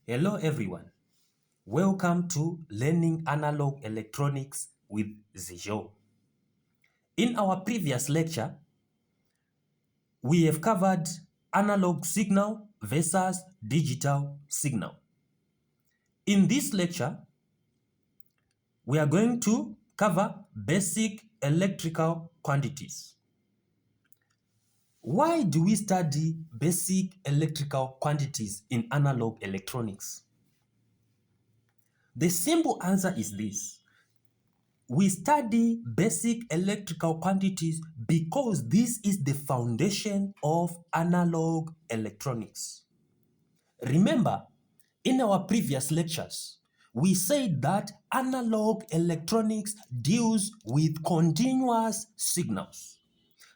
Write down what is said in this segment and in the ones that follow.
Hello everyone, welcome to Learning Analog Electronics with Zijo. In our previous lecture, we have covered analog signal versus digital signal. In this lecture, we are going to cover basic electrical quantities. Why do we study basic electrical quantities in analog electronics? The simple answer is this. We study basic electrical quantities because this is the foundation of analog electronics. Remember, in our previous lectures, we said that analog electronics deals with continuous signals.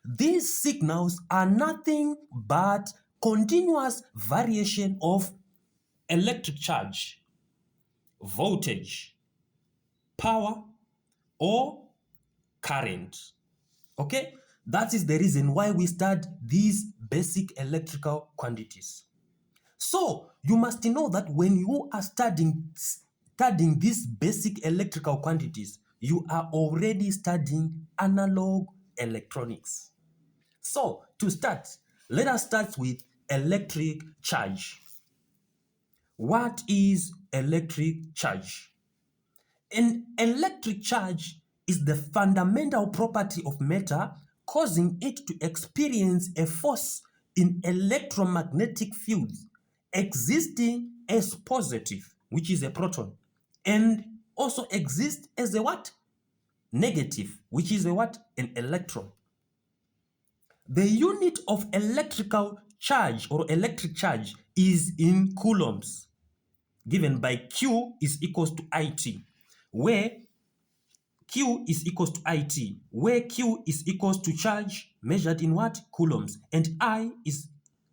These signals are nothing but continuous variation of electric charge, voltage, power, or current. Okay, that is the reason why we study these basic electrical quantities. So you must know that when you are studying these basic electrical quantities, you are already studying analog electronics. So to start, let us start with electric charge. What is electric charge? An electric charge is the fundamental property of matter causing it to experience a force in electromagnetic fields existing as positive, which is a proton, and also exist as a what? Negative, which is a what? An electron. The unit of electrical charge or electric charge is in coulombs, given by Q is equals to IT, where Q is equals to IT, where Q is equals to charge measured in what? Coulombs, and I is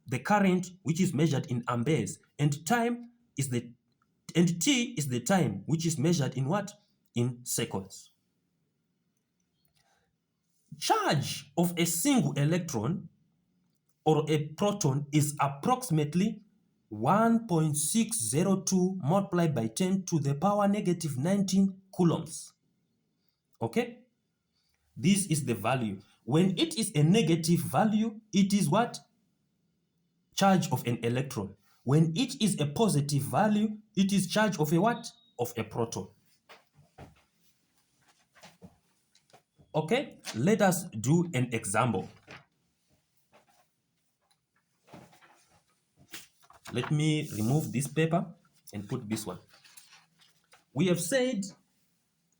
the current which is measured in amperes, and T is the time which is measured in what? In seconds. Charge of a single electron or a proton is approximately 1.602 multiplied by 10 to the power negative 19 coulombs. Okay? This is the value. When it is a negative value, it is what? Charge of an electron. When it is a positive value, it is charge of a what? Of a proton. Okay, let us do an example. Let me remove this paper and put this one. We have said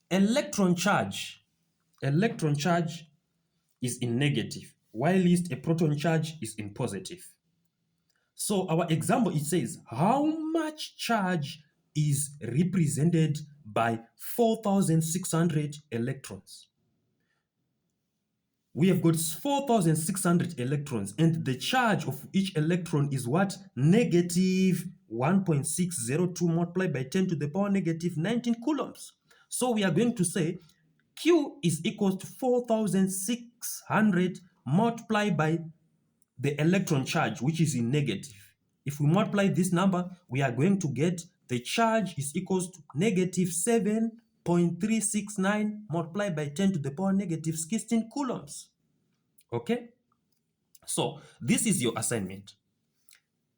electron charge is in negative, while a proton charge is in positive. So our example, it says, how much charge is represented by 4,600 electrons? We have got 4,600 electrons, and the charge of each electron is what? Negative 1.602 multiplied by 10 to the power negative 19 coulombs. So we are going to say Q is equal to 4,600 multiplied by the electron charge, which is in negative. If we multiply this number, we are going to get the charge is equals to negative 7.369 multiplied by 10 to the power negative 16 coulombs. Okay? So this is your assignment.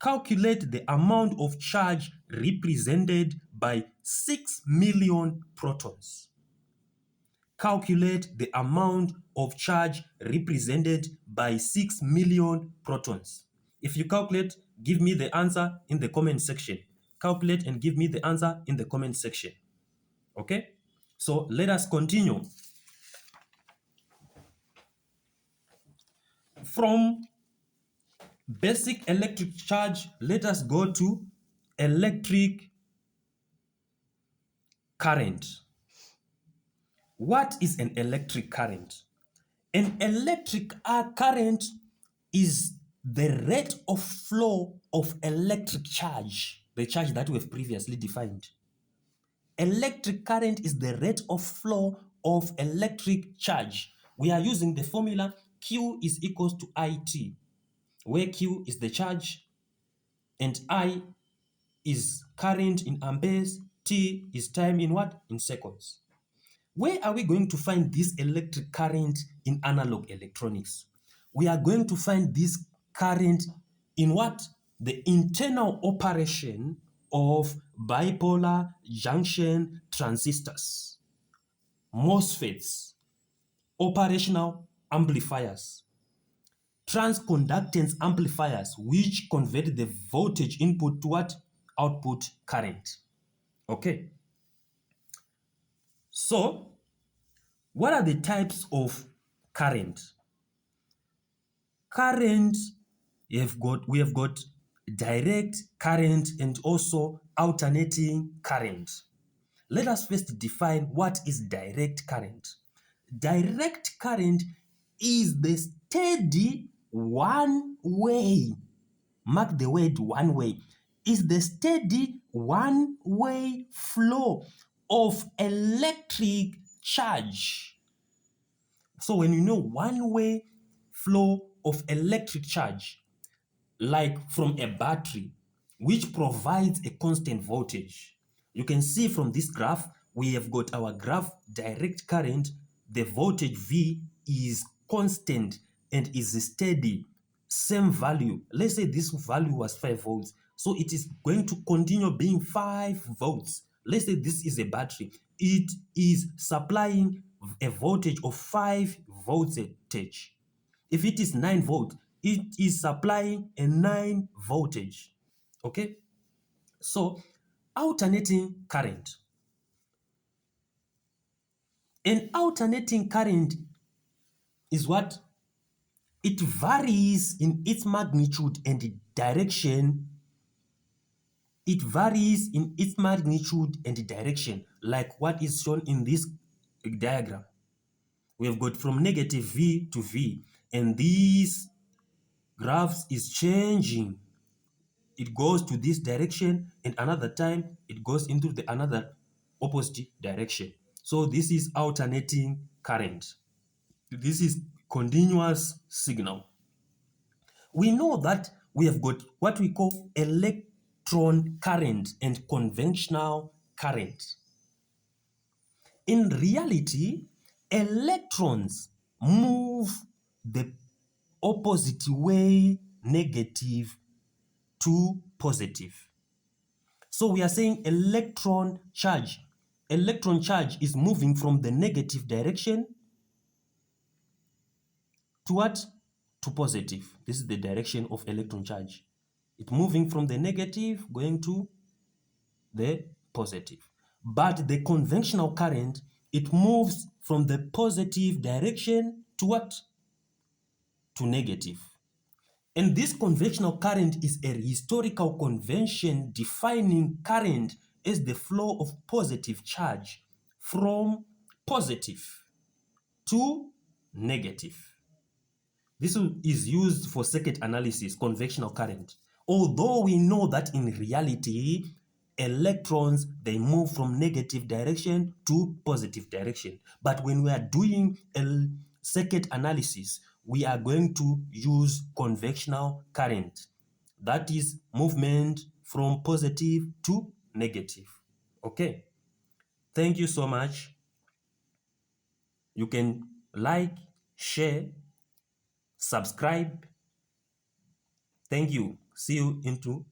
Calculate the amount of charge represented by 6 million protons. Calculate the amount of charge represented by 6 million protons. If you calculate, give me the answer in the comment section. Calculate and give me the answer in the comment section. Okay? So let us continue. From basic electric charge, let us go to electric current. What is an electric current? An electric current is the rate of flow of electric charge, the charge that we have previously defined. Electric current is the rate of flow of electric charge. We are using the formula Q is equals to IT, where Q is the charge and I is current in amperes, T is time in what? In seconds. Where are we going to find this electric current in analog electronics? We are going to find this current in what? The internal operation of bipolar junction transistors, MOSFETs, operational amplifiers, transconductance amplifiers, which convert the voltage input to what? Output current. Okay. So, what are the types of current? Current, we have got direct current and also alternating current. Let us first define what is direct current. Direct current is the steady one way. Mark the word one way. Is the steady one way flow of electric charge. So when you know one way flow of electric charge, like from a battery, which provides a constant voltage. You can see from this graph, we have got our graph direct current. The voltage V is constant and is steady, same value. Let's say this value was 5 volts. So it is going to continue being 5 volts. Let's say this is a battery. It is supplying a voltage of 5 voltage. If it is 9 volt, it is supplying a 9 voltage. Okay? So, alternating current. An alternating current is what? It varies in its magnitude and direction. It varies in its magnitude and direction, like what is shown in this diagram. We have got from negative V to V, and these graphs is changing. It goes to this direction, and another time it goes into the another opposite direction. So this is alternating current. This is continuous signal. We know that we have got what we call electron current and conventional current. In reality, electrons move the opposite way, negative to positive. So we are saying electron charge. Electron charge is moving from the negative direction to what? To positive. This is the direction of electron charge. It's moving from the negative going to the positive. But the conventional current, it moves from the positive direction to what? To negative. And this conventional current is a historical convention defining current as the flow of positive charge from positive to negative. This is used for circuit analysis, conventional current. Although we know that in reality, electrons, they move from negative direction to positive direction. But when we are doing a circuit analysis, we are going to use conventional current. That is movement from positive to negative. Okay. Thank you so much. You can like, share, subscribe. Thank you. See you into